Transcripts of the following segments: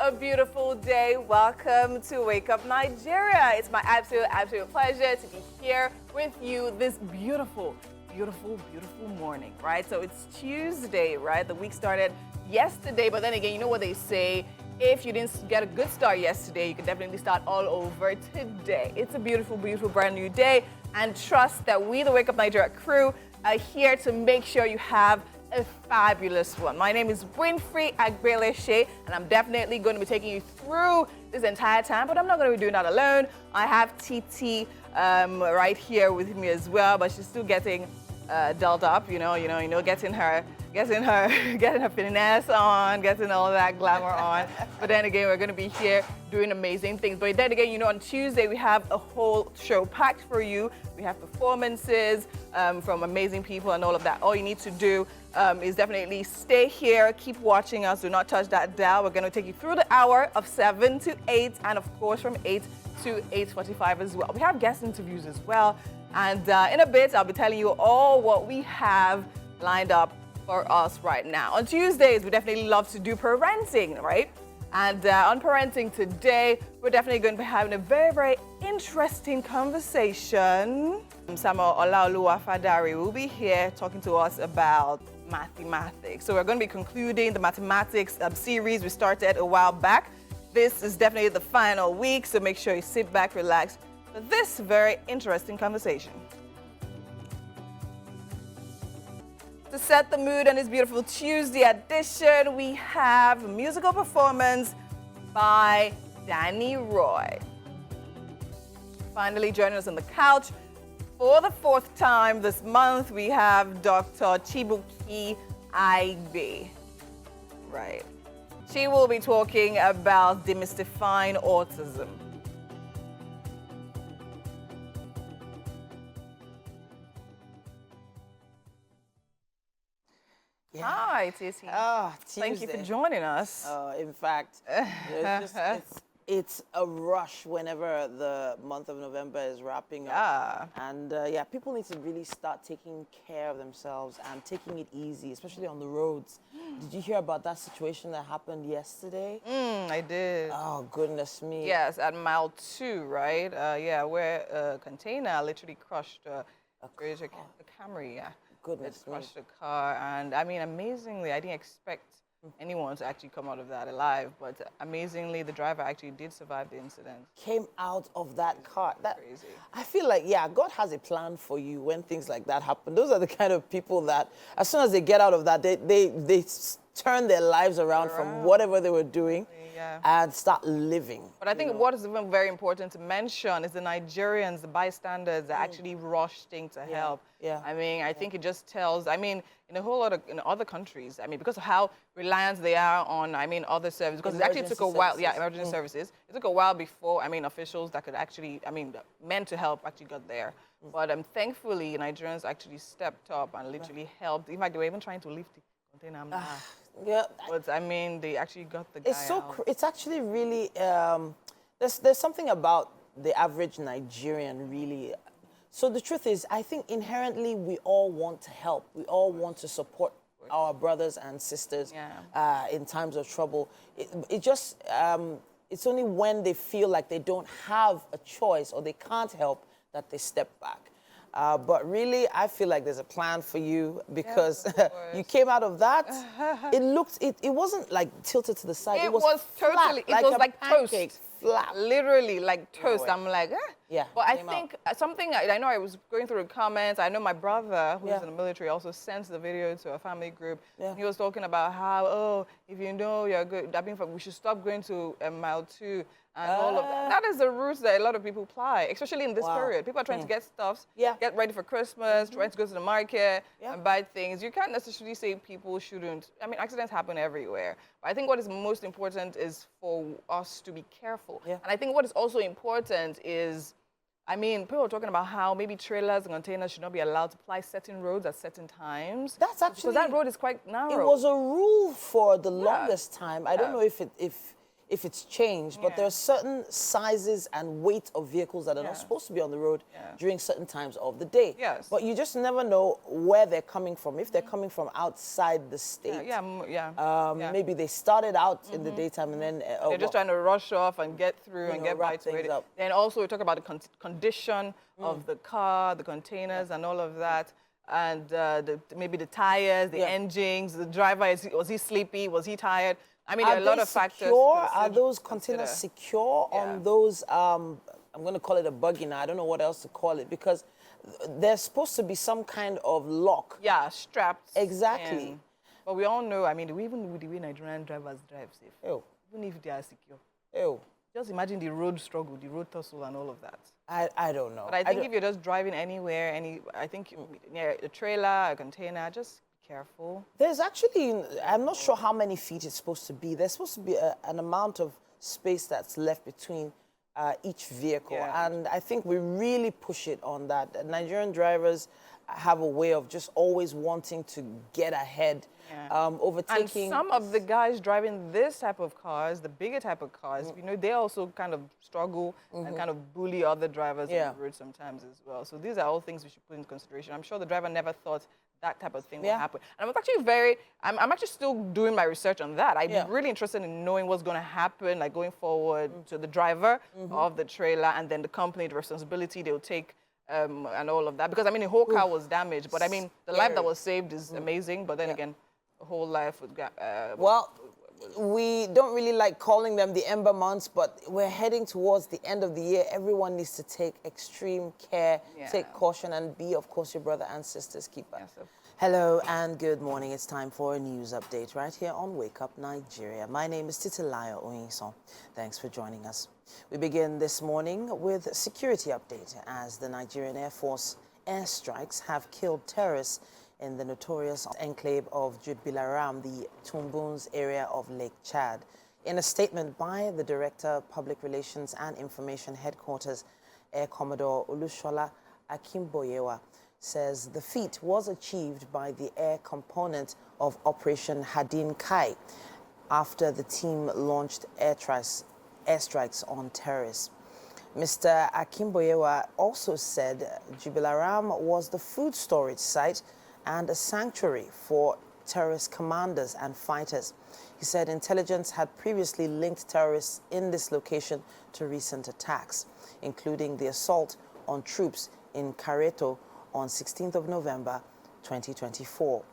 a beautiful day. Welcome to Wake Up Nigeria. It's my absolute pleasure to be here with you this beautiful morning, right? So it's Tuesday, right? The week started yesterday, but then again, you know what they say, if you didn't get a good start yesterday, you can definitely start all over today. It's a beautiful brand new day, and trust that we, the Wake Up Nigeria crew, are here to make sure you have a fabulous one. My name is Winfrey Agbeleshe, and I'm definitely going to be taking you through this entire time, but I'm not going to be doing that alone. I have TT right here with me as well, but she's still getting dolled up, getting her finesse on, getting all that glamour on. But then again, we're going to be here doing amazing things. But then again, on Tuesday, we have a whole show packed for you. We have performances from amazing people and all of that. All you need to do is definitely stay here, keep watching us, do not touch that dial. We're going to take you through the hour of 7 to 8, and of course from 8 to 8:45 as well. We have guest interviews as well. And in a bit, I'll be telling you all what we have lined up for us right now. On Tuesdays, we definitely love to do parenting, right? And on parenting today, we're definitely going to be having a very interesting conversation. Samuel Olaoluwa-Fadari will be here talking to us about mathematics. So we're going to be concluding the mathematics series we started a while back. This is definitely the final week, so make sure you sit back, relax for this very interesting conversation. To set the mood on this beautiful Tuesday edition, we have a musical performance by Danny Roy. Finally joining us on the couch for the 4th time this month, we have Dr. Chibuki Aibe. Right. She will be talking about demystifying autism. Yeah. Hi, Tissy. Oh, thank you for joining us. In fact, it's a rush whenever the month of November is wrapping up. And people need to really start taking care of themselves and taking it easy, especially on the roads. Did you hear about that situation that happened yesterday? I did. Oh, goodness me. Yes, at mile 2, right? Where a container literally crushed a Camry. Yeah. Goodness me. Crushed the car, and I mean, amazingly, I didn't expect anyone to actually come out of that alive, but amazingly, the driver actually did survive the incident. Came out of that car. That's crazy. I feel like, God has a plan for you when things like that happen. Those are the kind of people that, as soon as they get out of that, they turn their lives around from whatever they were doing. And start living. But I think what is even very important to mention is the Nigerians, the bystanders that actually rushed in to help. I mean, I think it just tells, in a whole lot of in other countries, because of how reliant they are on, other services, because it actually took a while, emergency services. It took a while before, officials that could actually, meant to help actually got there. But thankfully, Nigerians actually stepped up and literally helped. In fact, they were even trying to lift the container. But they actually got the guy out. It's actually really, there's something about the average Nigerian, really. So the truth is, I think inherently we all want to help. We all want to support our brothers and sisters in times of trouble. It's only when they feel like they don't have a choice or they can't help that they step back. But really, I feel like there's a plan for you because you came out of that. It wasn't like tilted to the side. It was totally, flat, it was like pancake, toast. Flat. Literally like toast. I'm like, Yeah. But I think something, I know I was going through the comments. I know my brother, who's in the military, also sent the video to a family group. He was talking about how, if you know you're good, we should stop going to mile 2 and all of that. That is the route that a lot of people apply, especially in this period. People are trying to get stuff, get ready for Christmas, trying to go to the market and buy things. You can't necessarily say people shouldn't. Accidents happen everywhere. But I think what is most important is for us to be careful. And I think what is also important is, people are talking about how maybe trailers and containers should not be allowed to ply certain roads at certain times. That's actually... Because that road is quite narrow. It was a rule for the longest time. I don't know if if it's changed, but there are certain sizes and weight of vehicles that are not supposed to be on the road during certain times of the day. Yes. But you just never know where they're coming from. If they're coming from outside the state, maybe they started out in the daytime and then they're just trying to rush off and get through and get by to it. Then also we talk about the condition of the car, the containers, and all of that. And maybe the tires, the engines, the driver, was he sleepy? Was he tired? I mean, there are a lot of factors. Are those containers secure on those, I'm going to call it a buggy now, I don't know what else to call it, because there's supposed to be some kind of lock. Yeah, strapped. Exactly. But we all know, I mean, even with the way Nigerian drivers drive safe, even if they are secure. Just imagine the road struggle, the road tussle and all of that. I don't know. But I think if you're just driving anywhere, I think near a trailer, a container, just careful. There's actually, I'm not sure how many feet it's supposed to be. There's supposed to be an amount of space that's left between each vehicle. And I think we really push it on that. Nigerian drivers have a way of just always wanting to get ahead, overtaking. And some of the guys driving this type of cars, the bigger type of cars, you know, they also kind of struggle and kind of bully other drivers on the road sometimes as well. So these are all things we should put into consideration. I'm sure the driver never thought that type of thing will happen. And I was actually I'm actually still doing my research on that. I'd be really interested in knowing what's going to happen, like going forward to the driver of the trailer and then the company, the responsibility they'll take and all of that. Because, I mean, the whole car was damaged. But, I mean, the life that was saved is amazing. But then again, the whole life was... well, we don't really like calling them the Ember months, but we're heading towards the end of the year. Everyone needs to take extreme care, take caution, and be, of course, your brother and sister's keeper. Yes, hello and good morning. It's time for a news update right here on Wake Up Nigeria. My name is Titilayo Oyinson. Thanks for joining us. We begin this morning with a security update as the Nigerian Air Force airstrikes have killed terrorists in the notorious enclave of Jubilaram, the Tumbuns area of Lake Chad. In a statement by the Director, Public Relations and Information Headquarters, Air Commodore Olushola Akimboyewa says the feat was achieved by the air component of Operation Hadin Kai after the team launched airstrikes on terrorists. Mr. Akimboyewa also said Jubilaram was the food storage site and a sanctuary for terrorist commanders and fighters. He said intelligence had previously linked terrorists in this location to recent attacks, including the assault on troops in Kareto on 16th of November 2024.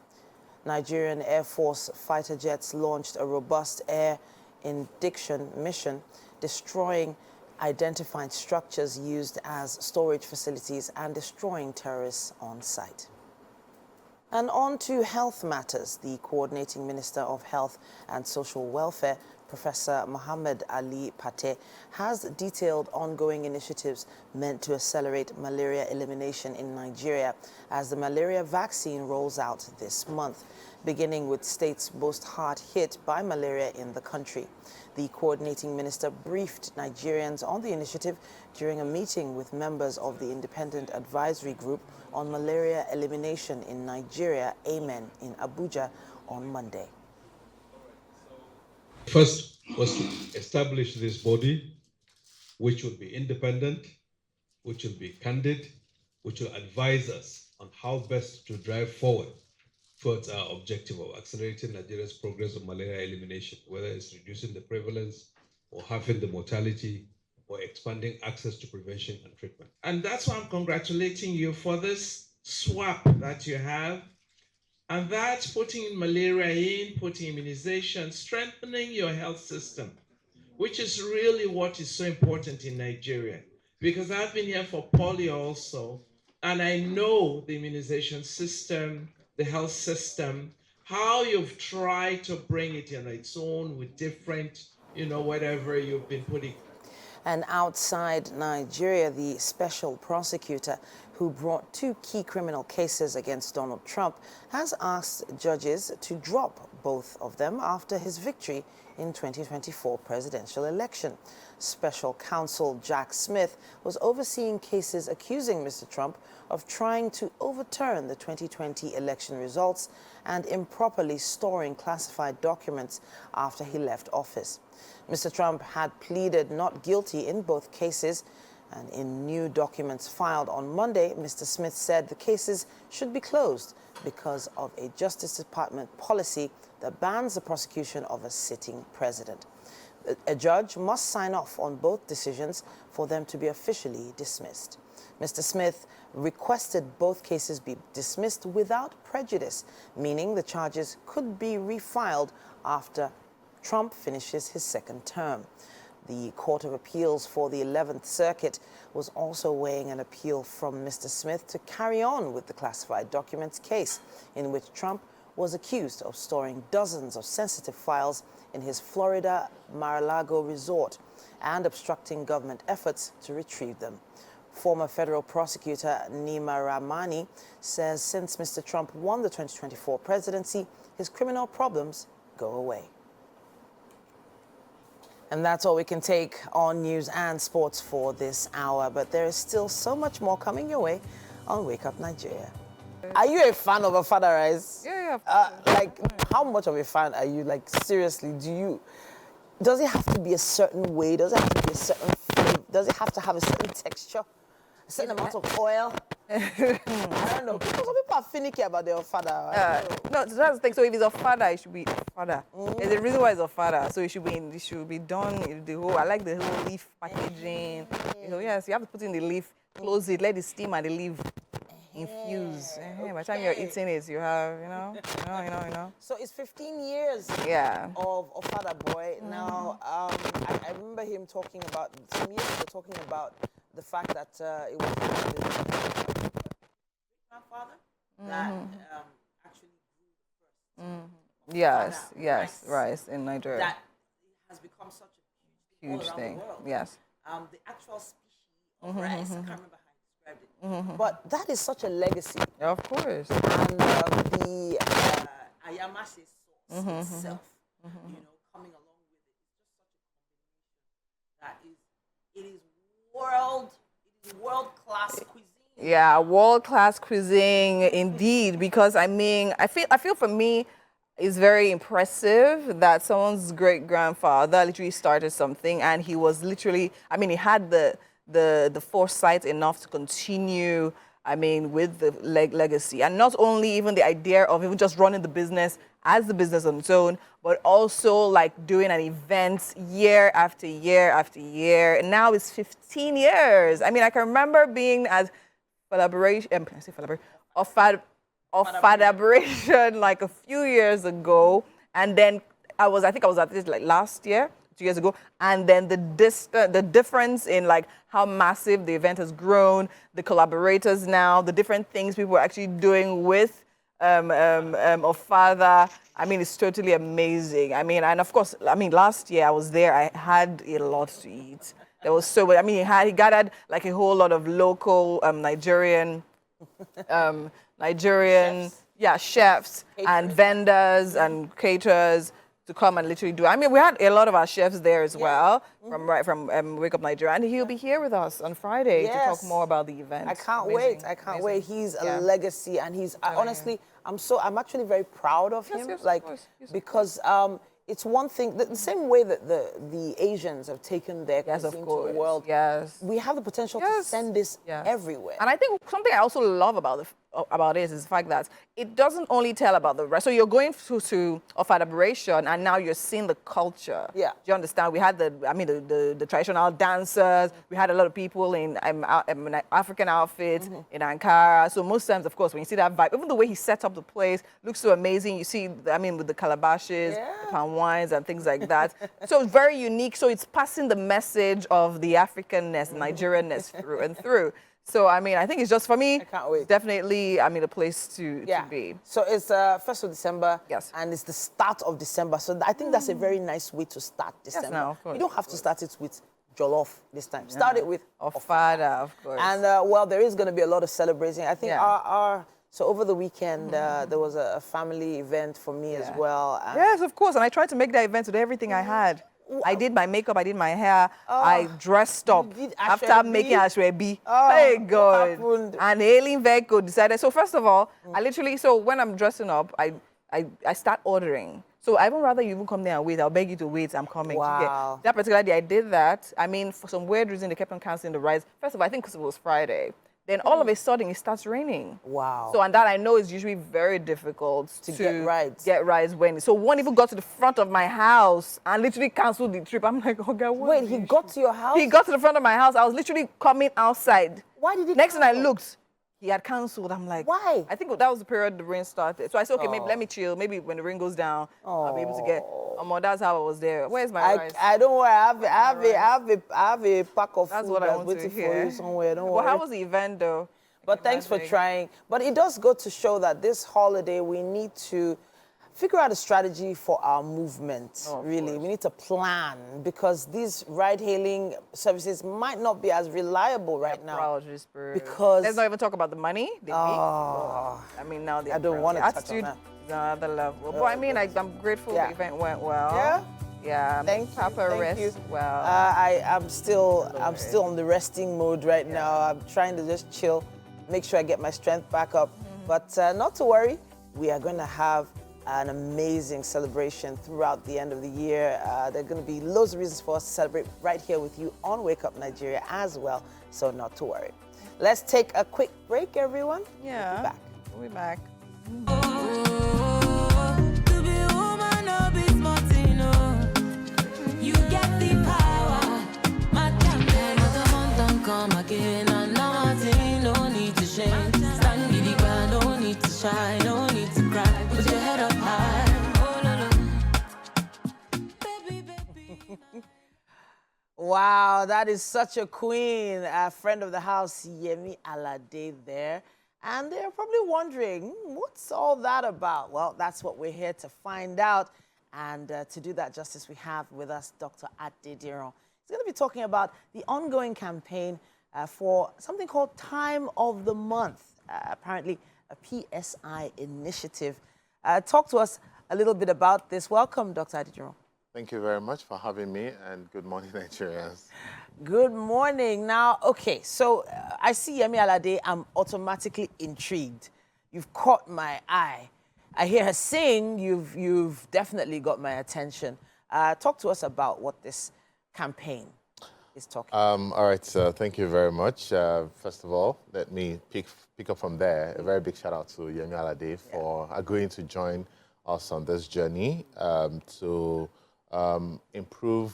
Nigerian Air Force fighter jets launched a robust air interdiction mission, destroying identified structures used as storage facilities and destroying terrorists on site. And on to health matters. The Coordinating Minister of Health and Social Welfare, Professor Mohammed Ali Pate, has detailed ongoing initiatives meant to accelerate malaria elimination in Nigeria as the malaria vaccine rolls out this month, beginning with states most hard hit by malaria in the country. The Coordinating Minister briefed Nigerians on the initiative during a meeting with members of the Independent Advisory Group on Malaria Elimination in Nigeria, AMEN, in Abuja on Monday. First was to establish this body, which will be independent, which will be candid, which will advise us on how best to drive forward towards our objective of accelerating Nigeria's progress of malaria elimination, whether it's reducing the prevalence or halving the mortality or expanding access to prevention and treatment. And that's why I'm congratulating you for this swap that you have. And that's putting malaria in, putting immunization, strengthening your health system, which is really what is so important in Nigeria. Because I've been here for polio also, and I know the immunization system, the health system, how you've tried to bring it on its own with different, whatever you've been putting. And outside Nigeria, the special prosecutor who brought 2 key criminal cases against Donald Trump, has asked judges to drop both of them after his victory in 2024 presidential election. Special counsel Jack Smith was overseeing cases accusing Mr. Trump of trying to overturn the 2020 election results and improperly storing classified documents after he left office. Mr. Trump had pleaded not guilty in both cases, and in new documents filed on Monday, Mr. Smith said the cases should be closed because of a Justice Department policy that bans the prosecution of a sitting president. A judge must sign off on both decisions for them to be officially dismissed. Mr. Smith requested both cases be dismissed without prejudice, meaning the charges could be refiled after Trump finishes his second term. The Court of Appeals for the 11th Circuit was also weighing an appeal from Mr. Smith to carry on with the classified documents case, in which Trump was accused of storing dozens of sensitive files in his Florida Mar-a-Lago resort and obstructing government efforts to retrieve them. Former federal prosecutor Nima Rahmani says since Mr. Trump won the 2024 presidency, his criminal problems go away. And that's all we can take on news and sports for this hour. But there is still so much more coming your way on Wake Up Nigeria. Are you a fan of Ofada rice? Yeah. Like, how much of a fan are you? Like, seriously, does it have to be a certain way? Does it have to be a certain flavor? Does it have to have a certain texture? A certain amount of oil? I don't know. Because some people are finicky about their Ofada. No, so that's the thing. So if it's Ofada, it should be Ofada. There's a reason why it's Ofada. So it should be done in the whole. I like the whole leaf packaging. Yes, you have to put in the leaf, close it, let it steam and the leaf infuse. By the time you're eating it, you have, you know. So it's 15 years of Ofada Boy. Now, I remember him talking about, some years ago, talking about the fact that it was his grandfather that actually grew the first Yes, rice in Nigeria. that has become such a Huge all around thing. the world. Yes. The actual species of rice, I can't remember how he described it. But that is such a legacy. Of course. And the Ayamase sauce itself, coming along with it, it's just such a combination that it is world-class cuisine. Yeah, world-class cuisine indeed. Because I feel for me, it's very impressive that someone's great-grandfather literally started something, and he was literally, he had the foresight enough to continue, with the legacy. And not only even the idea of even just running the business as the business on its own, but also like doing an event year after year after year. And now it's 15 years. I can remember being at Fadaberation like a few years ago. And then I think I was at this like last year, 2 years ago, and then the difference in like how massive the event has grown, the collaborators now, the different things people are actually doing with Ofada. It's totally amazing. And of course, last year I was there. I had a lot to eat. There was so much. He gathered like a whole lot of local Nigerian chefs and vendors and caterers to come and literally do. We had a lot of our chefs there as well from Wake Up Nigeria, and he'll be here with us on Friday to talk more about the event. I can't wait. I can't wait. He's a legacy, and he's honestly, I'm actually very proud of him. Because it's one thing, the same way that the Asians have taken their cuisine to the world. Yes. We have the potential to send this everywhere. And I think something I also love about it is the fact that it doesn't only tell about the rest. So you're going to Fadaberation, and now you're seeing the culture. Yeah. Do you understand? We had the traditional dancers. We had a lot of people in African outfits in Ankara. So most times, of course, when you see that vibe, even the way he set up the place looks so amazing. You see, with the calabashes, the palm wines and things like that. So it's very unique. So it's passing the message of the Africanness, Nigerianness through and through. So, I think it's just, for me, definitely, a place to be. So it's 1st of December. Yes. And it's the start of December. So I think that's a very nice way to start December. Yes, no, of course, you don't have to start it with jollof this time. Start it with Ofada, of course. And well, there is going to be a lot of celebrating. I think so over the weekend, there was a family event for me as well. Yes, of course. And I tried to make that event with everything I had. I did my makeup, I did my hair, I dressed up after making Ashwebi. Hey, God. And Aileen Veko decided. So first of all, I literally, so when I'm dressing up, I start ordering. So I would rather you even come there and wait. I'll beg you to wait. I'm coming. Wow. That particular day, I did that. I mean, for some weird reason, they kept on canceling the rides. First of all, I think because it was Friday. Then all of a sudden, it starts raining. Wow. So, and that I know is usually very difficult to get rides. when. So one even got to the front of my house and literally canceled the trip. I'm like, oh God, what? Wait, he got to your house? He got to the front of my house. I was literally coming outside. Why did he Next thing I cancel? looked, he had canceled. I'm like, why? I think that was the period the rain started. So I said, okay, maybe let me chill. Maybe when the rain goes down, I'll be able to get. That's how I was there. Where's my rice? I don't worry. I have a pack of That's food what I that's want waiting to for hear. you somewhere. Don't Well, worry. how was the event though? But thanks for trying. But it does go to show that this holiday, we need to figure out a strategy for our movement, really. We need to plan because these ride-hailing services might not be as reliable right now. Because let's not even talk about the money they make. I mean, now I don't want to touch on that. Is another level. But I mean, I'm grateful the event went well. Yeah? Yeah. Thank you. Well. I'm still on the resting mode right now. I'm trying to just chill, make sure I get my strength back up. But not to worry, we are going to have an amazing celebration throughout the end of the year. There are going to be loads of reasons for us to celebrate right here with you on Wake Up Nigeria as well. So not to worry. Let's take a quick break, everyone. Yeah. We'll be back. Come again, and nothing, no need to shame. Stand in the ground, no need to shy, no need to cry. Put your head up high. Oh, no, no. Baby, baby. Wow, that is such a queen. A friend of the house, Yemi Alade there. And they're probably wondering, what's all that about? Well, that's what we're here to find out. And to do that justice, we have with us Dr. Adediran. He's going to be talking about the ongoing campaign for something called Time of the Month, apparently a PSI initiative. Talk to us a little bit about this. Welcome, Dr. Adediran. Thank you very much for having me, and good morning, Nigerians. Good morning. Now, okay, so I see Yemi Alade. I'm automatically intrigued. You've caught my eye. I hear her sing. You've definitely got my attention. Talk to us about what this campaign is talking about. All right, thank you very much. First of all, let me pick up from there. A very big shout out to Yemi Alade for agreeing to join us on this journey to improve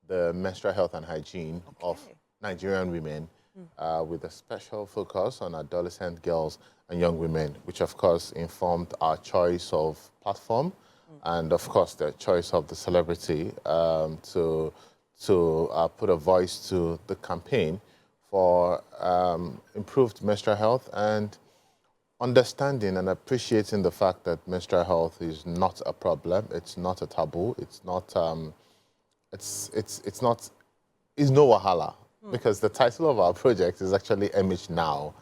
the menstrual health and hygiene of Nigerian women with a special focus on adolescent girls and young women, which of course informed our choice of platform and of course the choice of the celebrity to put a voice to the campaign for improved menstrual health and understanding and appreciating the fact that menstrual health is not a problem, it's not a taboo, it's not it's no wahala, because the title of our project is actually MH Now.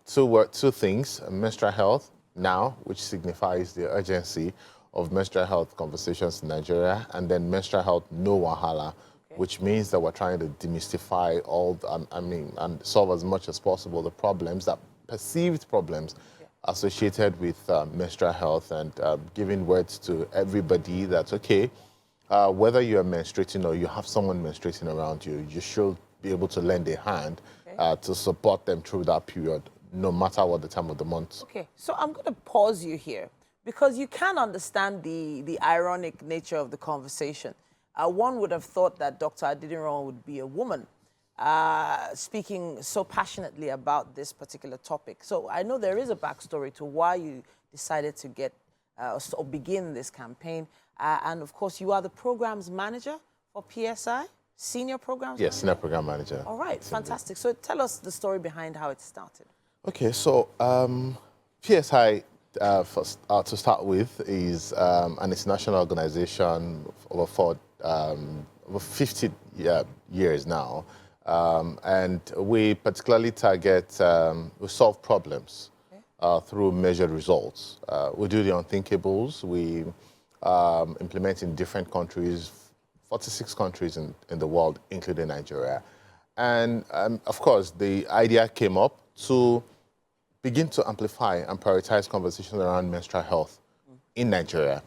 Two things: menstrual health now, which signifies the urgency of menstrual health conversations in Nigeria, and then menstrual health no wahala, which means that we're trying to demystify all, and solve as much as possible the problems, that perceived problems associated with menstrual health, and giving words to everybody that, okay, whether you're menstruating or you have someone menstruating around you, you should be able to lend a hand to support them through that period, no matter what the time of the month. Okay, so I'm going to pause you here because you can understand the ironic nature of the conversation. One would have thought that Dr. Adediran would be a woman speaking so passionately about this particular topic. So I know there is a backstory to why you decided to get or begin this campaign. And of course, you are the programs manager for PSI, senior programs Yes, manager? senior program manager. All right, fantastic. So tell us the story behind how it started. Okay, so PSI, to start with, is an international organization of over over 50 years now. And we particularly target, we solve problems through measured results. We do the unthinkables. We implement in different countries, 46 countries in the world, including Nigeria. And of course, the idea came up to begin to amplify and prioritize conversations around menstrual health in Nigeria.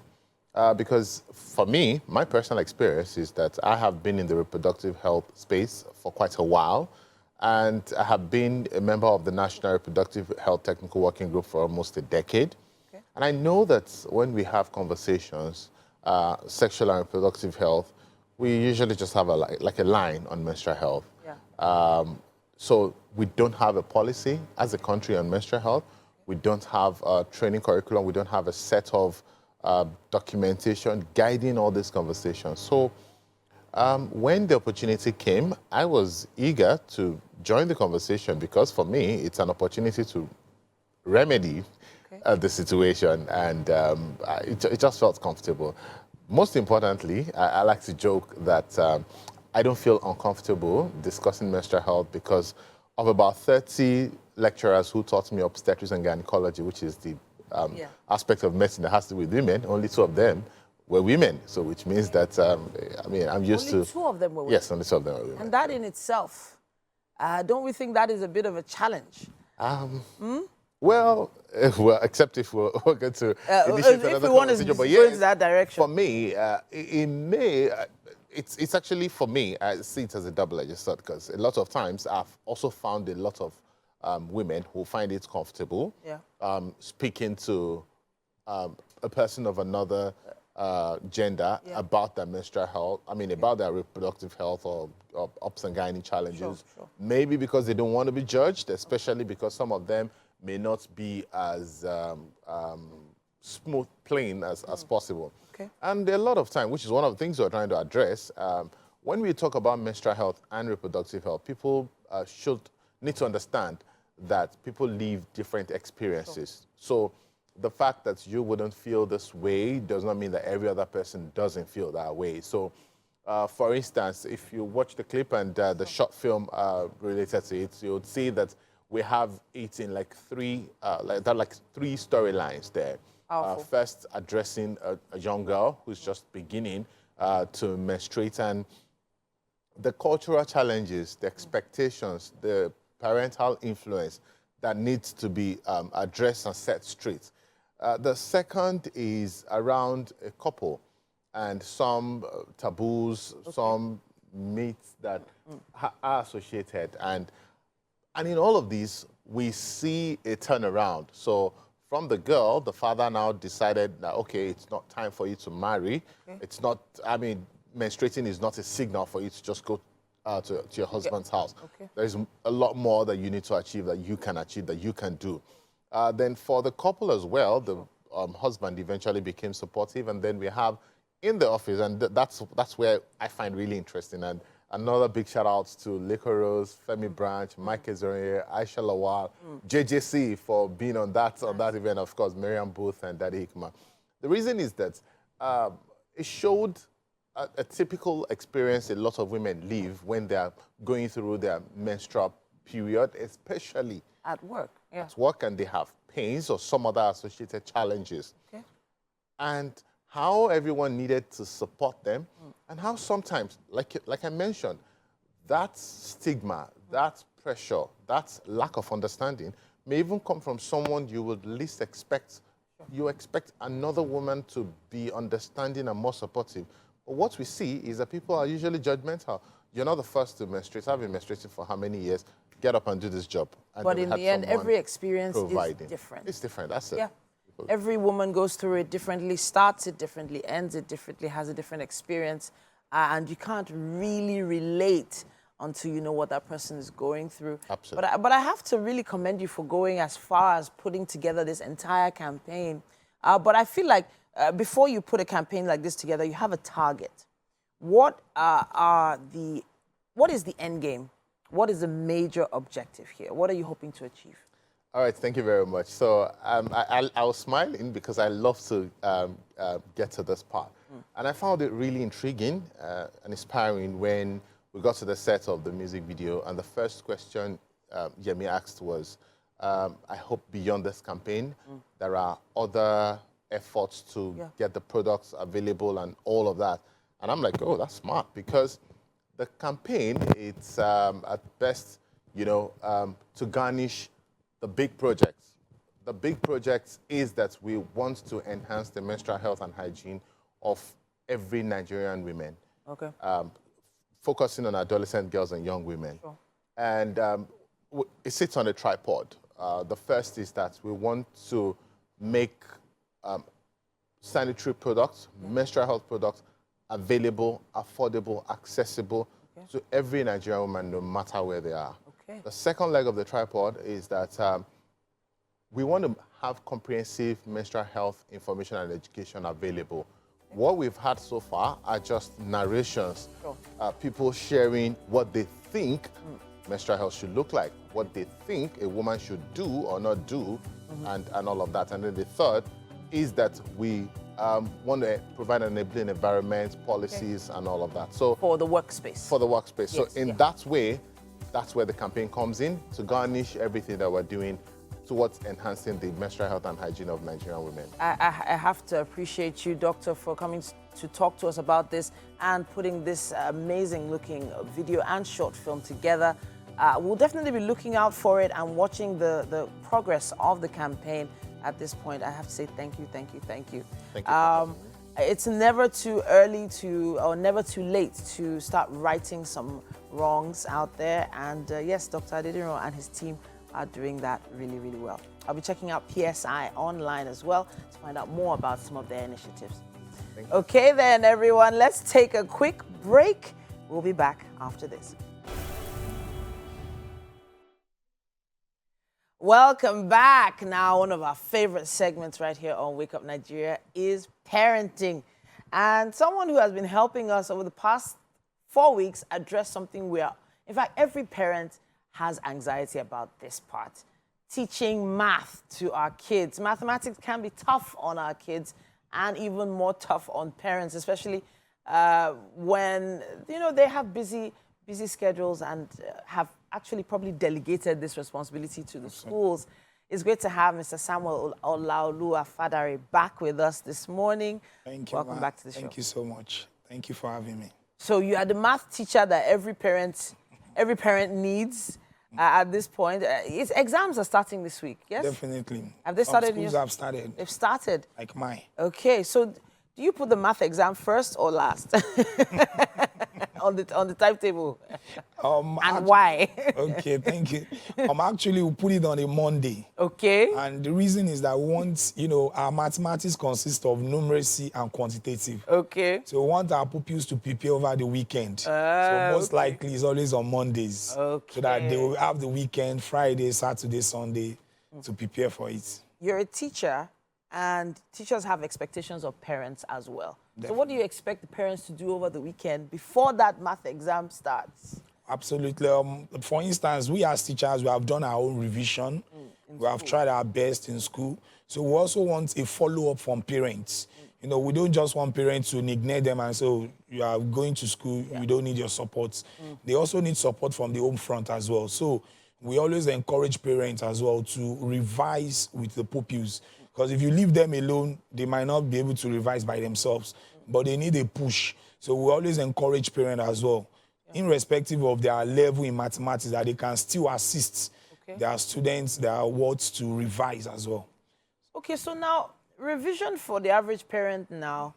Because for me, my personal experience is that I have been in the reproductive health space for quite a while, and I have been a member of the National Reproductive Health Technical Working Group for almost a decade. Okay. And I know that when we have conversations, sexual and reproductive health, we usually just have a line on menstrual health. Yeah. So we don't have a policy as a country on menstrual health. We don't have a training curriculum. We don't have a set of documentation guiding all these conversations. So when the opportunity came, I was eager to join the conversation because for me, it's an opportunity to remedy the situation, and it just felt comfortable. Most importantly, I like to joke that I don't feel uncomfortable discussing menstrual health because of about 30 lecturers who taught me obstetrics and gynecology, which is the aspect of medicine that has to do with women. Only 2 of them were women, so which means that, I'm used to... Only 2 of them were women? Yes, only 2 of them were women. And that in itself, don't we think that is a bit of a challenge? Well, except if we're going to initiate another conversation. But yes, go into that direction. For me, in May, it's actually, for me, I see it as a double-edged sword because a lot of times I've also found a lot of women who find it comfortable speaking to a person of another gender about their menstrual health, about their reproductive health or ups and gynae challenges. Sure. Maybe because they don't want to be judged, especially because some of them may not be as smooth, plain as possible. Okay. And a lot of time, which is one of the things we're trying to address, when we talk about menstrual health and reproductive health, people should need to understand that people live different experiences. Sure. So the fact that you wouldn't feel this way does not mean that every other person doesn't feel that way. So, for instance, if you watch the clip and the short film related to it, you'll see that we have it in like 3 storylines there. First, addressing a young girl who's just beginning to menstruate, and the cultural challenges, the expectations, the parental influence that needs to be addressed and set straight. The second is around a couple and some taboos, some myths that are associated. And in all of these, we see a turnaround. So from the girl, the father now decided that, okay, it's not time for you to marry. Okay. It's not, menstruating is not a signal for you to just go to your husband's house. Okay. There's a lot more that you need to achieve, that you can do. Then for the couple as well, the husband eventually became supportive, and then we have in the office, and that's where I find really interesting. And another big shout out to Liko Rose, Femi Branch, Mike Ezoriye, Aisha Lawal, JJC for being on that event, of course, Miriam Booth and Daddy Hikma. The reason is that it showed a typical experience a lot of women live when they're going through their menstrual period, especially at work. Yeah. At work, and they have pains or some other associated challenges. Okay. And how everyone needed to support them, and how sometimes, like I mentioned, that stigma, that pressure, that lack of understanding may even come from someone you would least expect. You expect another woman to be understanding and more supportive. But what we see is that people are usually judgmental. You're not the first to menstruate. I've been menstruating for how many years? Get up and do this job. And but in the end, every experience is different. It's different, that's it. Yeah. Every woman goes through it differently, starts it differently, ends it differently, has a different experience. And you can't really relate until you know what that person is going through. Absolutely. But I have to really commend you for going as far as putting together this entire campaign. But I feel like before you put a campaign like this together, you have a target. What is the end game? What is the major objective here? What are you hoping to achieve? All right, thank you very much. So I was smiling because I love to get to this part. And I found it really intriguing and inspiring when we got to the set of the music video, and the first question Yemi asked was, I hope beyond this campaign, there are other efforts to get the products available and all of that. And I'm like, oh, that's smart, because the campaign, it's at best, to garnish the big projects. The big projects is that we want to enhance the menstrual health and hygiene of every Nigerian woman. Okay. Focusing on adolescent girls and young women. Sure. And it sits on a tripod. The first is that we want to make sanitary products, menstrual health products, available, affordable, accessible to every Nigerian woman, no matter where they are. Okay. The second leg of the tripod is that we want to have comprehensive menstrual health information and education available. What we've had so far are just narrations, people sharing what they think menstrual health should look like, what they think a woman should do or not do, and all of that. And then the third is that we want to provide an enabling environment, policies, and all of that. So for the workspace. For the workspace. Yes, so in that way, that's where the campaign comes in, to garnish everything that we're doing towards enhancing the menstrual health and hygiene of Nigerian women. I have to appreciate you, Doctor, for coming to talk to us about this and putting this amazing looking video and short film together. We'll definitely be looking out for it and watching the progress of the campaign. At this point, I have to say thank you, thank you, thank you. Thank you. It's never too early or never too late to start righting some wrongs out there. And yes, Dr. Adediro and his team are doing that really, really well. I'll be checking out PSI online as well to find out more about some of their initiatives. Okay then, everyone, let's take a quick break. We'll be back after this. Welcome back. Now, one of our favorite segments right here on Wake Up Nigeria is parenting. And someone who has been helping us over the past 4 weeks address something in fact, every parent has anxiety about this part. Teaching math to our kids. Mathematics can be tough on our kids and even more tough on parents, especially when, they have busy schedules and have actually probably delegated this responsibility to the schools. It's great to have Mr. Samuel Olaoluwa Fadare back with us this morning. Thank you. Welcome back to the show. Thank you so much. Thank you for having me. So you are the math teacher that every parent needs at this point. Exams are starting this week, yes? Definitely. Have they started? Schools have started. They've started? Like mine. Okay, so do you put the math exam first or last? on the timetable? And why? Okay, thank you. Actually, we put it on a Monday. Okay. And the reason is that once, our mathematics consists of numeracy and quantitative. Okay. So we want our pupils to prepare over the weekend. So most likely it's always on Mondays. Okay. So that they will have the weekend, Friday, Saturday, Sunday, to prepare for it. You're a teacher, and teachers have expectations of parents as well. Definitely. So what do you expect the parents to do over the weekend before that math exam starts? Absolutely. For instance, we as teachers, we have done our own revision. We have tried our best in school. So we also want a follow-up from parents. We don't just want parents to neglect them and say, you are going to school, we don't need your support. They also need support from the home front as well. So we always encourage parents as well to revise with the pupils. Because if you leave them alone, they might not be able to revise by themselves, but they need a push. So we always encourage parents as well, irrespective of their level in mathematics, that they can still assist their students, their wards to revise as well. Okay, so now revision for the average parent now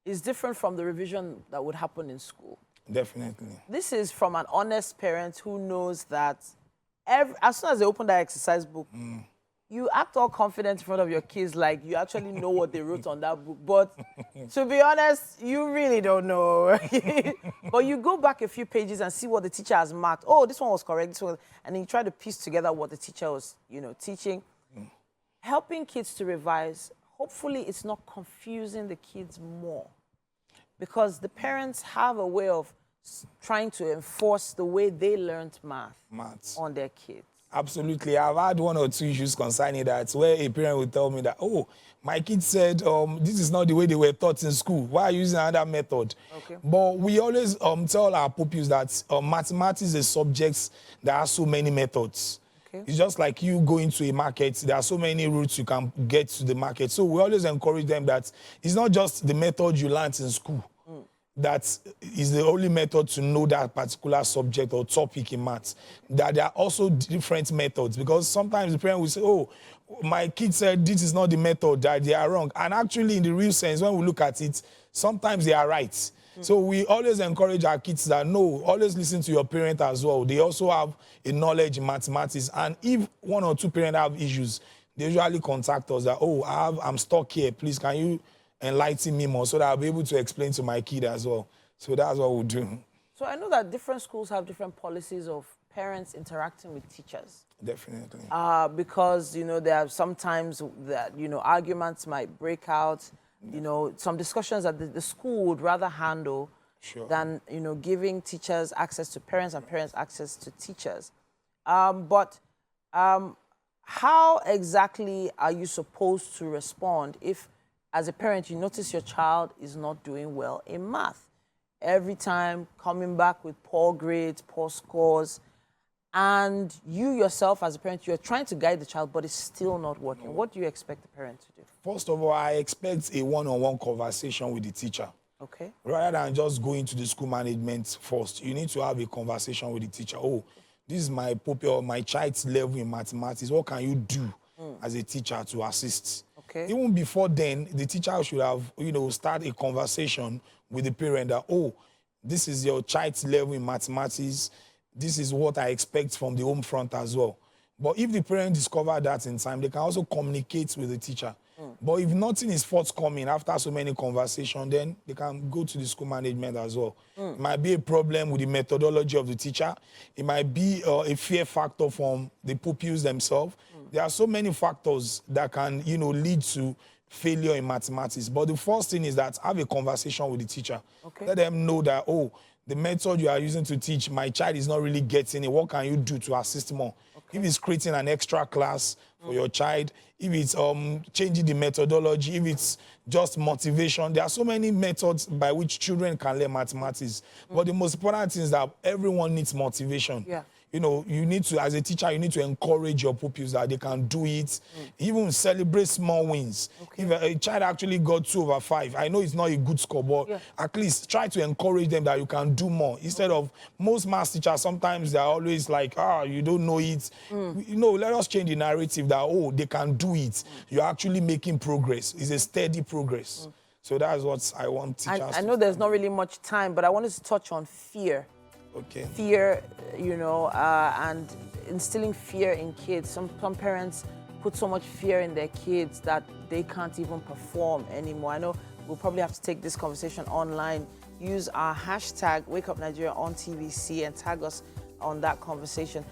is different from the revision that would happen in school. Definitely. This is from an honest parent who knows that as soon as they open that exercise book, you act all confident in front of your kids like you actually know what they wrote on that book. But to be honest, you really don't know. But you go back a few pages and see what the teacher has marked. Oh, this one was correct, this one, and then you try to piece together what the teacher was, teaching. Helping kids to revise, hopefully it's not confusing the kids more. Because the parents have a way of trying to enforce the way they learned math on their kids. Absolutely. I've had one or two issues concerning that where a parent will tell me that, oh, my kid said this is not the way they were taught in school. Why are you using another method? Okay. But we always tell our pupils that mathematics is a subject that has so many methods. Okay. It's just like you going to a market. There are so many routes you can get to the market. So we always encourage them that it's not just the method you learned in school. That is the only method to know that particular subject or topic in maths. That there are also different methods, because sometimes the parent will say, oh, my kid said this is not the method, that they are wrong. And actually, in the real sense, when we look at it, sometimes they are right. So we always encourage our kids that, no, always listen to your parent as well. They also have a knowledge in mathematics. And if one or two parents have issues, they usually contact us that, oh, I'm stuck here. Please, can you enlighten me more so that I'll be able to explain to my kid as well. So that's what we'll do. So I know that different schools have different policies of parents interacting with teachers. Definitely. Because, there are sometimes that, arguments might break out, some discussions that the school would rather handle than, giving teachers access to parents and parents access to teachers. But how exactly are you supposed to respond if, as a parent, you notice your child is not doing well in math? Every time coming back with poor grades, poor scores, and you yourself as a parent, you're trying to guide the child, but it's still not working. What do you expect the parent to do? First of all, I expect a one-on-one conversation with the teacher. Okay. Rather than just going to the school management first, you need to have a conversation with the teacher. Oh, this is my pupil or my child's level in mathematics. What can you do as a teacher to assist? Okay. Even before then, the teacher should have, start a conversation with the parent that, oh, this is your child's level in mathematics. This is what I expect from the home front as well. But if the parent discover that in time, they can also communicate with the teacher. But if nothing is forthcoming after so many conversations, then they can go to the school management as well. It might be a problem with the methodology of the teacher. It might be a fear factor from the pupils themselves. There are so many factors that can, lead to failure in mathematics. But the first thing is that have a conversation with the teacher. Okay. Let them know that, oh, the method you are using to teach, my child is not really getting it. What can you do to assist more? Okay. If it's creating an extra class for your child, if it's changing the methodology, if it's just motivation, there are so many methods by which children can learn mathematics. But the most important thing is that everyone needs motivation. Yeah. You need to, as a teacher, you need to encourage your pupils that they can do it. Even celebrate small wins. Okay. If a child actually got 2/5, I know it's not a good score, but at least try to encourage them that you can do more. Instead of most math teachers, sometimes they're always like, you don't know it. Let us change the narrative that, oh, they can do it. You're actually making progress. It's a steady progress. So that's what I want teachers I know there's not really much time, but I wanted to touch on fear. Okay. Fear, and instilling fear in kids. Some parents put so much fear in their kids that they can't even perform anymore. I know we'll probably have to take this conversation online. Use our hashtag #WakeUpNigeria on TVC and tag us on that conversation.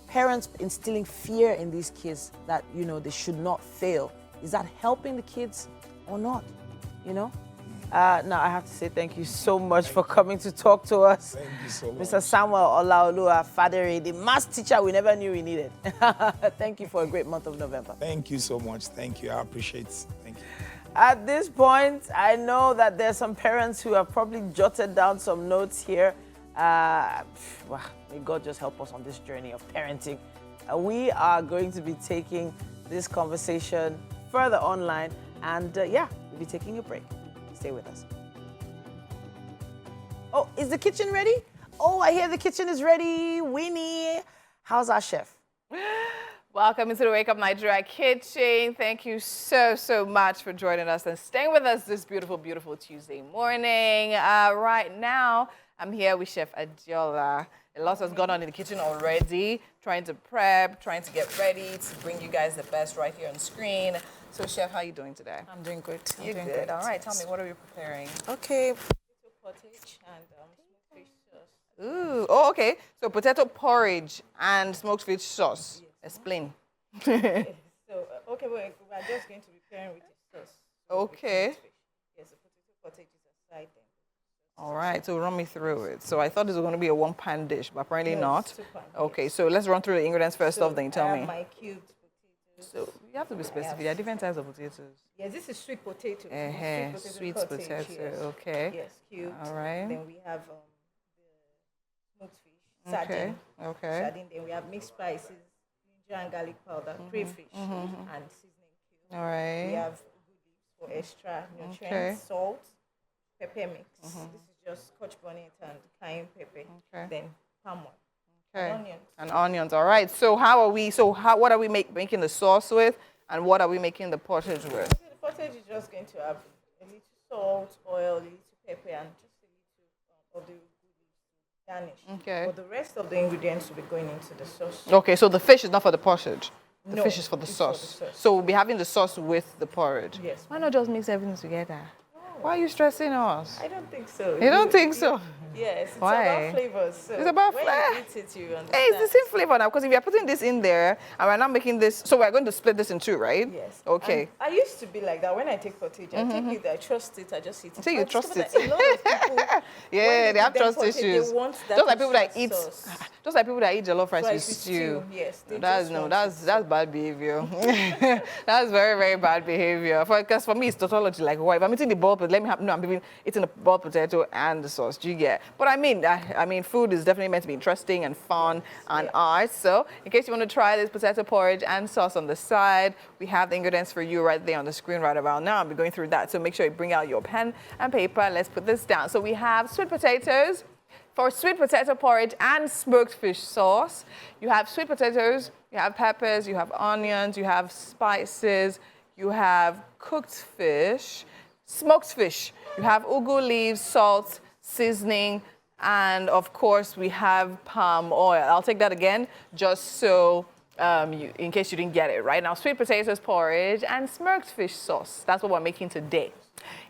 Parents instilling fear in these kids that, they should not fail. Is that helping the kids or not? Now, I have to say thank you so much for coming to talk to us. Thank you so much. Mr. Samuel Olaoluwa Fadere, the math teacher we never knew we needed. Thank you for a great month of November. Thank you so much. Thank you. I appreciate it. Thank you. At this point, I know that there's some parents who have probably jotted down some notes here. May God just help us on this journey of parenting. We are going to be taking this conversation further online, and we'll be taking a break. Stay with us. Oh, is the kitchen ready? Oh, I hear the kitchen is ready. Winnie, how's our chef? Welcome into the Wake Up Nigeria kitchen. Thank you so much for joining us and staying with us this beautiful, beautiful Tuesday morning. Right now, I'm here with Chef Adiola. A lot has gone on in the kitchen already, trying to prep, trying to get ready to bring you guys the best right here on screen. So, Chef, how are you doing today? I'm doing good. You're good. All right. Tell me, what are we preparing? Okay. Potato pottage and smoked fish sauce. Ooh. Oh, okay. So, potato porridge and smoked fish sauce. Yes. Explain. So, okay, we're just going to be pairing with the sauce. So okay. yes, the potato pottage is aside then. All right, so run me through it. So I thought this was going to be a one-pan dish, but apparently No, not. it's 2 pan, Okay, yes. so let's run through the ingredients first off, then you tell I me. have my cubed potatoes. So you have to be specific. There are different types of potatoes. Yes, this is sweet potato. Sweet cottage, potato, yes. okay. Yes, cubed. All right. Then we have the smoked fish, Okay, sardine. okay. Sardine. Then we have mixed spices, ginger and garlic powder, crayfish, and seasoning cubes. All We right. have good leaves for extra nutrients, Okay. salt, pepper mix. This is just scotch bonnet and cayenne pepper. Okay. Then palm oil. Okay. Onions. And onions. All right. So what are we making the sauce with, and what are we making the pottage with? So the pottage is just going to have a little salt, oil, a little pepper, and just a little of the garnish. Okay. But the rest of the ingredients will be going into the sauce. Okay. So the fish is not for the pottage. The No, fish is for the it's for sauce. the sauce. So we'll be having the sauce with the porridge. Yes. Why not just mix everything together? Why are you stressing us? I don't think so. You don't think so? Yes, it's Why? about flavors. So It's about when flavor. you eat it, you understand. Hey, it's the same flavor now, because if you're putting this in there and we're not making this, so we're going to split this in two, right? Yes. Okay. And I used to be like that when I take pottage. I take it, I trust it, I just eat it. So you But trust discovered it. that A lot of people, Yeah, when they have give them trust pottage, issues. They want that Just like people that extra eat, sauce. just like people that eat jollof rice with Rice with stew. stew, yes, they That's just no, want that's it. that's bad behavior. That's very, very bad behavior. Because for me, it's tautology. Like, why? If I'm eating the boiled potato, let me have no. I'm eating the boiled potato and the sauce. Do you get? But I mean, food is definitely meant to be interesting and fun and art. So, in case you want to try this potato porridge and sauce on the side, we have the ingredients for you right there on the screen right about now. I'll be going through that. So make sure you bring out your pen and paper. Let's put this down. So we have sweet potatoes. For sweet potato porridge and smoked fish sauce, you have sweet potatoes, you have peppers, you have onions, you have spices, you have cooked fish, smoked fish, you have ugu leaves, salt, seasoning, and of course we have palm oil. I'll take that again just so in case you didn't get it right. Now, sweet potatoes porridge and smoked fish sauce. That's what we're making today.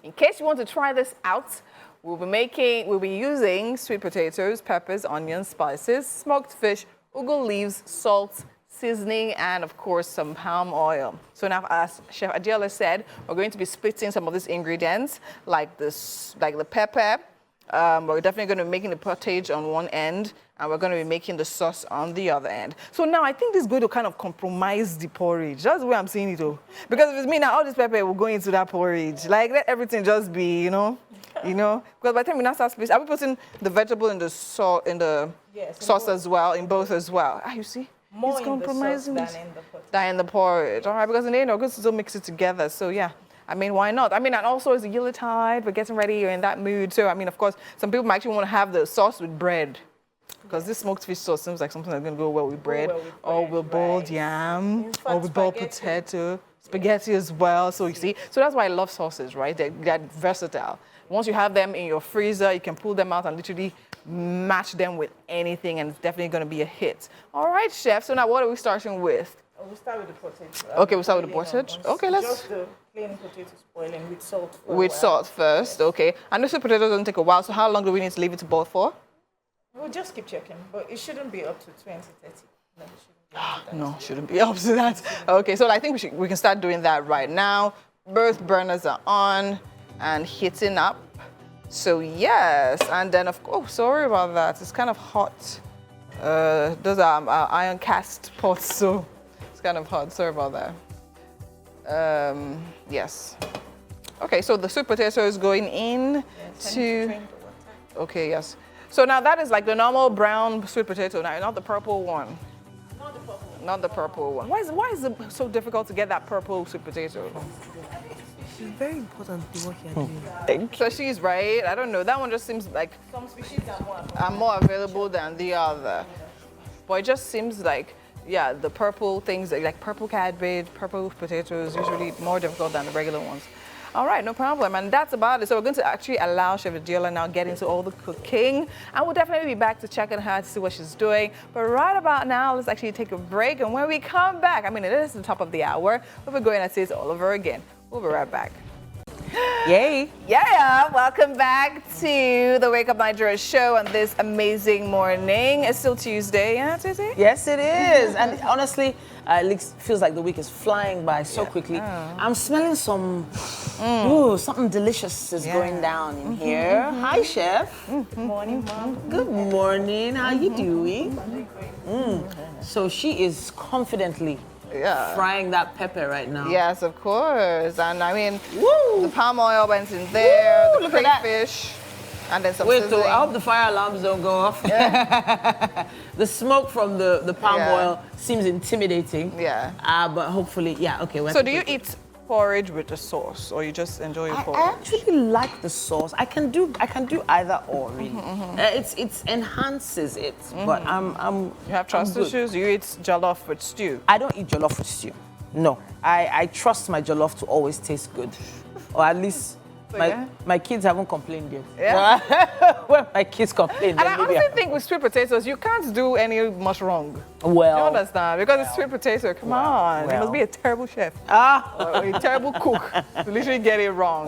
In case you want to try this out, we'll be using sweet potatoes, peppers, onions, spices, smoked fish, ugu leaves, salt, seasoning, and of course some palm oil. So now, as Chef Adiola said, we're going to be splitting some of these ingredients, like the pepper. We're definitely going to be making the pottage on one end, and we're going to be making the sauce on the other end. So now I think this is going to kind of compromise the porridge. That's the way I'm seeing it, though. Because if it's me now, all this pepper will go into that porridge. Like, let everything just be, Because by the time we now start spacing, are we putting the vegetable in the sauce as well, in both as well? You see? More It's in the sauce compromising than this. in the pottage. Than in the porridge. All right, because in the end, we're going to still mix it together. So, yeah. I mean, why not? I mean, and also it's a Yuletide, we're getting ready, you're in that mood. So, I mean, of course, some people might actually want to have the sauce with bread. Because this smoked fish sauce seems like something that's going to go well with bread. Or with boiled rice. yam. In fact, Or with boiled spaghetti. potato. Spaghetti as well. So, you see. So, that's why I love sauces, right? They're versatile. Once you have them in your freezer, you can pull them out and literally match them with anything. And it's definitely going to be a hit. All right, chef. So, now what are we starting with? We'll start with the pottage. Okay, we'll start with the Boiling pottage. on- Okay, let's... Just the plain potatoes boiling with salt. for a With while. salt first, okay. And the sweet potato doesn't take a while, so how long do we need to leave it to boil for? We'll just keep checking, but it shouldn't be up to 20, 30. No, it shouldn't be up to that. No, shouldn't be up to that. Okay, so I think we can start doing that right now. Both burners are on and heating up. So yes, and then of course, sorry about that. It's kind of hot. Those are iron cast pots, so it's kind of hot. Sorry about that. Yes. Okay, so the sweet potato is going in to. Drain the water. Okay, yes. So now that is like the normal brown sweet potato now, not the purple one. Not the purple. Not the purple one. Why is it so difficult to get that purple sweet potato? It's very important to work you're doing. So she's right. I don't know. That one just seems like Some species are more available than the other. But it just seems like, yeah, the purple things, like purple cabbage, purple potatoes, usually more difficult than the regular ones. All right, no problem. And that's about it. So we're going to actually allow Chef Adiola now get into all the cooking. And we'll definitely be back to check on her to see what she's doing. But right about now, let's actually take a break. And when we come back, I mean, it is the top of the hour, but we're going to see it all over again. We'll be right back. Yay. Yeah, welcome back to the Wake Up Nigeria show on this amazing morning. It's still Tuesday, yeah, Tuesday? Yes, it is. And honestly, it feels like the week is flying by so quickly. I'm smelling something delicious is going down in here. Hi, Chef. Good morning, Mom. Good morning. How you doing? So she is confidently frying that pepper right now. Yes, of course. And I mean, Woo! the palm oil went in there, Woo, the look at that. crayfish, and then some Wait, sizzling. so I hope the fire alarms don't go off. The smoke from the palm oil seems intimidating. Yeah. But hopefully, okay. So do you eat porridge with the sauce, or you just enjoy your porridge? I actually like the sauce. I can do either or really. It enhances it, but You have trust issues? You eat jollof with stew? I don't eat jollof with stew. No, I trust my jollof to always taste good, or at least my kids haven't complained yet. Yeah. When my kids complain, And I honestly think with sweet potatoes, you can't do any much wrong. Well, You understand? Because it's sweet potato. Come on. You must be a terrible chef. Or a terrible cook to literally get it wrong.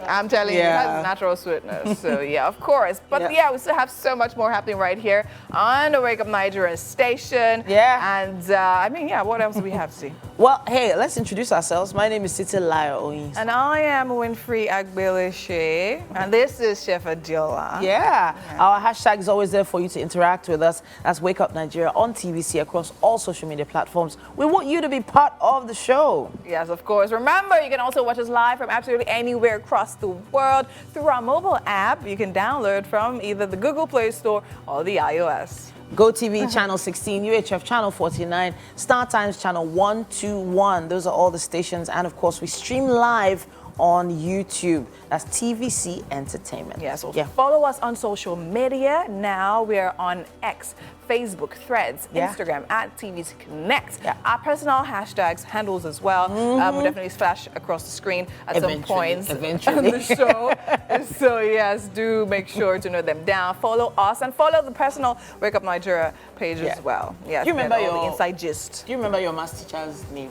I'm telling you, it has natural sweetness. So, yeah, of course. But, we still have so much more happening right here on the Wake Up Nigeria station. Yeah. And, what else do we have to see? Well, hey, let's introduce ourselves. My name is Titilayo Oyin. And I am Winfrey Agbeleshe. And this is Chef Adiola. Yeah. Our hashtag is always there for you to interact with us. That's Wake Up Nigeria on TVC across all social media platforms. We want you to be part of the show. Yes, of course. Remember, you can also watch us live from absolutely anywhere across the world through our mobile app. You can download from either the Google Play Store or the iOS. GOTV channel 16, UHF channel 49, StarTimes channel 121. Those are all the stations. And of course, we stream live on YouTube. That's TVC Entertainment. Yeah, so follow us on social media. Now we're on X, Facebook, Threads, Instagram, at TVC Connect. Our personal hashtags, handles as well. We'll definitely flash across the screen at some point on the show. So yes, do make sure to note them down. Follow us and follow the personal Wake Up Nigeria page as well. Yes, do you remember the inside gist? Do you remember your math teacher's name?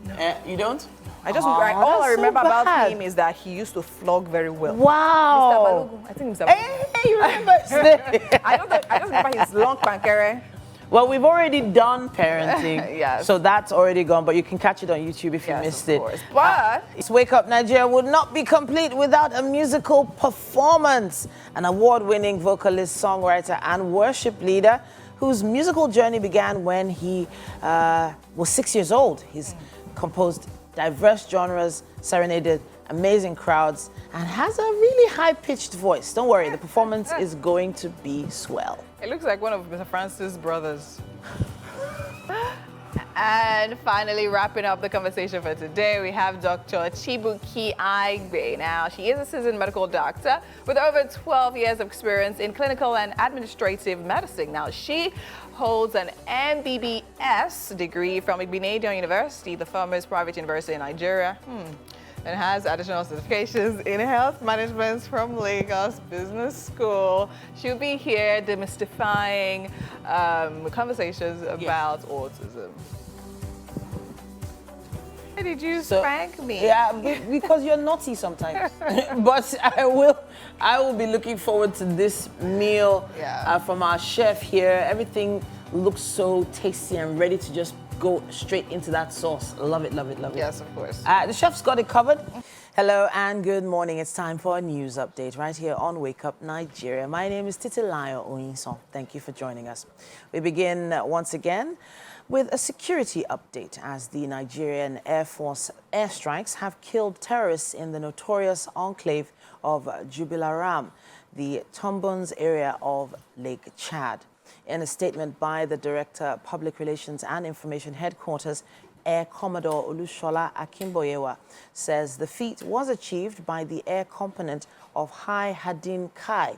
No. You don't? All I remember about him is that he used to flog very well. Wow. Mr. Balogun. I think Mr. Balogun. Hey, you remember his name? I just remember his long pankere. Well, we've already done parenting. Yes. So that's already gone, but you can catch it on YouTube if you missed it. Course. But it's Wake Up Nigeria would not be complete without a musical performance. An award-winning vocalist, songwriter, and worship leader whose musical journey began when he was 6 years old. He's composed diverse genres, serenaded amazing crowds, and has a really high-pitched voice. Don't worry, the performance is going to be swell. It looks like one of Mr. Francis' brothers. And finally, wrapping up the conversation for today, we have Dr. Chibuki Aigbe. Now, she is a seasoned medical doctor with over 12 years of experience in clinical and administrative medicine. Now, she holds an MBBS degree from Igbinedion University, the foremost private university in Nigeria, and has additional certifications in health management from Lagos Business School. She'll be here demystifying conversations about autism. Why did you prank me? Yeah, because you're naughty sometimes. But I will be looking forward to this meal from our chef here. Everything looks so tasty and ready to just go straight into that sauce. Love it, love it, love it. Yes, of course. The chef's got it covered. Hello and good morning. It's time for a news update right here on Wake Up Nigeria. My name is Titilayo Oyinson. Thank you for joining us. We begin once again with a security update as the Nigerian Air Force airstrikes have killed terrorists in the notorious enclave of Jubilaram, the Tombons area of Lake Chad. In a statement by the Director, Public Relations and Information Headquarters, Air Commodore Olushola Akimboyewa says the feat was achieved by the air component of High Hadin Kai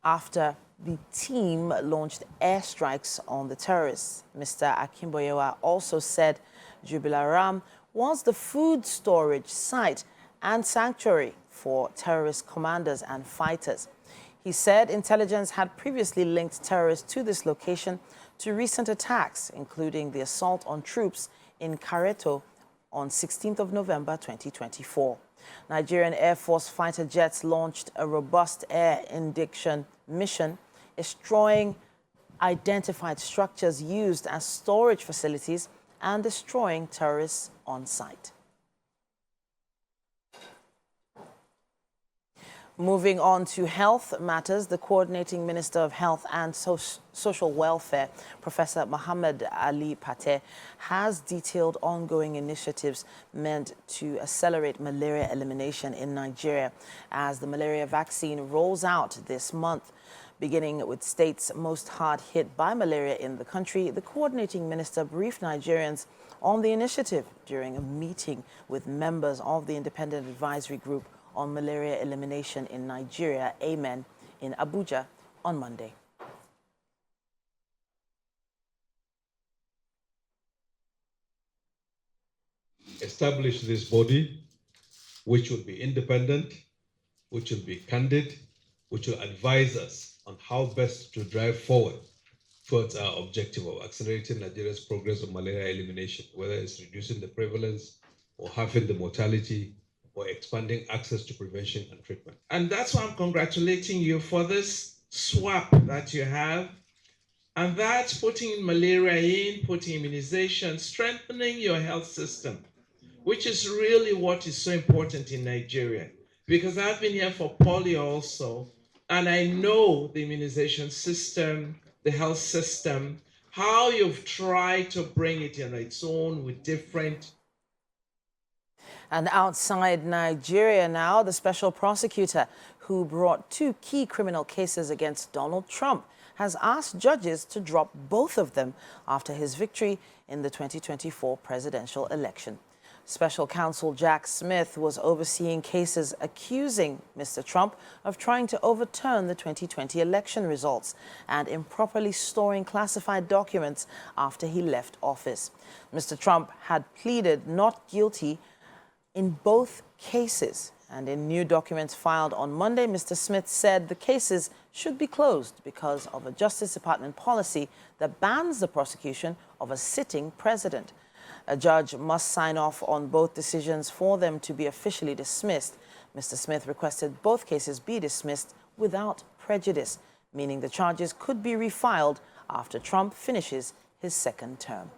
after the team launched airstrikes on the terrorists. Mr. Akimboyewa also said Jubilaram was the food storage site and sanctuary for terrorist commanders and fighters. He said intelligence had previously linked terrorists to this location to recent attacks, including the assault on troops in Kareto on 16th of November 2024. Nigerian Air Force fighter jets launched a robust air interdiction mission, destroying identified structures used as storage facilities and destroying terrorists on site. Moving on to health matters, the Coordinating Minister of Health and Social Welfare, Professor Muhammad Ali Pateh, has detailed ongoing initiatives meant to accelerate malaria elimination in Nigeria as the malaria vaccine rolls out this month. Beginning with states most hard hit by malaria in the country, the Coordinating Minister briefed Nigerians on the initiative during a meeting with members of the Independent Advisory Group on Malaria Elimination in Nigeria, AMEN, in Abuja on Monday. Establish this body, which will be independent, which will be candid, which will advise us on how best to drive forward towards our objective of accelerating Nigeria's progress on malaria elimination, whether it's reducing the prevalence or halving the mortality or expanding access to prevention and treatment. And that's why I'm congratulating you for this swap that you have. And that's putting malaria in, putting immunization, strengthening your health system, which is really what is so important in Nigeria. Because I've been here for polio also, and I know the immunization system, the health system, how you've tried to bring it in its own with different. And outside Nigeria now, the special prosecutor who brought 2 key criminal cases against Donald Trump has asked judges to drop both of them after his victory in the 2024 presidential election. Special counsel Jack Smith was overseeing cases accusing Mr. Trump of trying to overturn the 2020 election results and improperly storing classified documents after he left office. Mr. Trump had pleaded not guilty in both cases, and in new documents filed on Monday, Mr. Smith said the cases should be closed because of a Justice Department policy that bans the prosecution of a sitting president. A judge must sign off on both decisions for them to be officially dismissed. Mr. Smith requested both cases be dismissed without prejudice, meaning the charges could be refiled after Trump finishes his second term.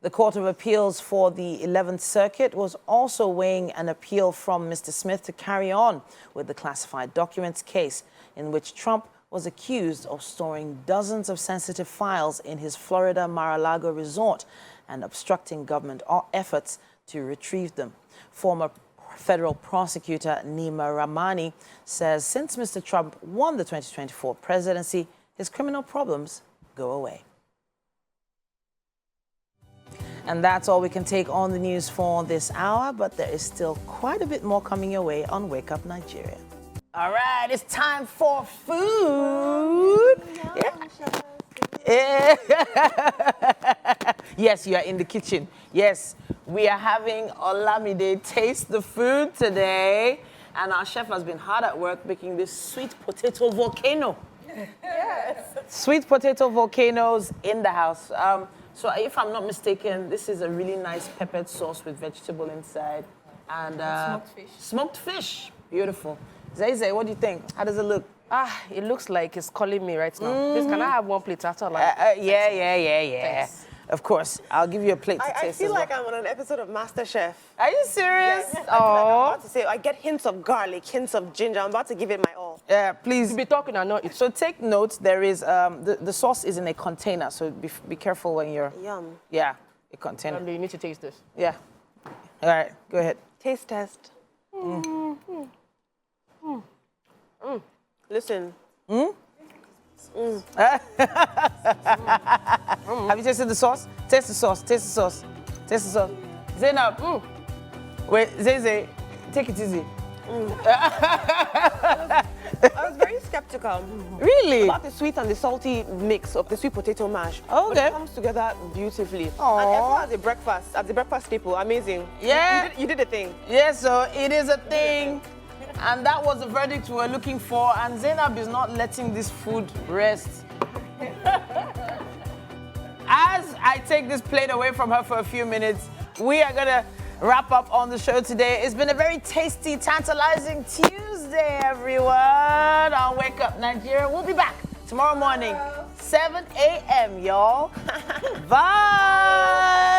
The Court of Appeals for the 11th Circuit was also weighing an appeal from Mr. Smith to carry on with the classified documents case in which Trump was accused of storing dozens of sensitive files in his Florida Mar-a-Lago resort and obstructing government efforts to retrieve them. Former federal prosecutor Nima Ramani says since Mr. Trump won the 2024 presidency, his criminal problems go away. And that's all we can take on the news for this hour, but there is still quite a bit more coming your way on Wake Up Nigeria. All right, it's time for food. Yeah. Yes, you are in the kitchen. Yes, we are having Olamide taste the food today. And our chef has been hard at work making this sweet potato volcano. Yes. Sweet potato volcanoes in the house. So if I'm not mistaken, this is a really nice peppered sauce with vegetable inside. And smoked fish. Smoked fish. Beautiful. Zay, what do you think? How does it look? It looks like it's calling me right now. Please, can I have one plate after lunch? Yeah. Thanks. Of course. I'll give you a plate to I taste feel as well. like I'm on an episode of MasterChef. Are you serious? Yes. I'm about to say, I get hints of garlic, hints of ginger. I'm about to give it my all. Yeah, please. You be talking and not eat. So take note, there is, the sauce is in a container, so be careful when you're... Yum. Yeah, a container. You need to taste this. Yeah. All right, go ahead. Taste test. Listen. Have you tasted the sauce? Taste the sauce, taste the sauce, taste the sauce. Zainab, wait, Zay, take it easy. I was very skeptical. Really? About the sweet and the salty mix of the sweet potato mash. Okay. But it comes together beautifully. Aw. And everyone as the breakfast staple, amazing. Yeah. You did a thing. Yes, so it is a thing. And that was the verdict we were looking for. And Zainab is not letting this food rest. As I take this plate away from her for a few minutes, we are going to wrap up on the show today. It's been a very tasty, tantalizing Tuesday, everyone. On Wake Up Nigeria. We'll be back tomorrow morning, 7 a.m., y'all. Bye.